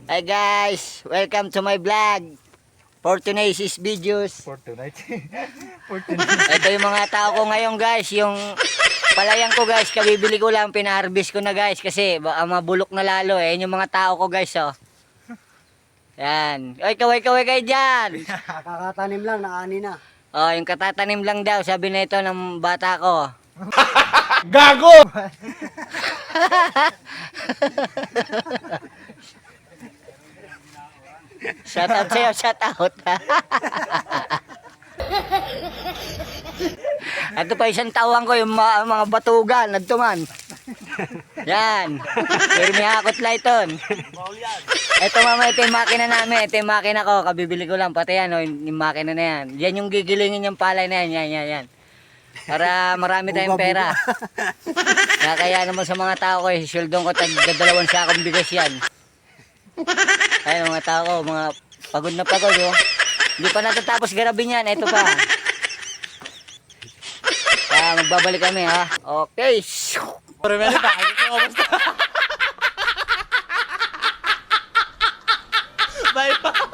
Hi guys, welcome to my vlog. Fortunace's videos. Fortnite. Ito yung mga tao ko ngayon guys, yung palayan ko guys, kabibili ko lang, pina-harvest ko na guys kasi baka mabulok na lalo eh. Yan yung mga tao ko guys oh. Yan. Oy, kaway kayo dyan. Kakatanim lang, naani na. Oh, yung katatanim lang daw, sabi na ito ng bata ko. Gago! Shout out sa'yo, shout out. Ito pa isang tawang ko, yung mga batugan, nagtuman. Yan. Pirmi hakot lighton. Ito mama, ito yung makina namin. Ito yung makina ko, kabibili ko lang. Pati yan, oh, yung makina na yan. Yan yung gigilingin yung palay na yan. Yan. Para marami tayong pera. Kaya naman sa mga tao ko, suldong ko tag-2 sakong bigas yan. Ayun mga tao ko, mga pagod na pagod oh. Hindi pa natatapos garabin yan, ito pa. Magbabalik kami ha. Okay. Bye.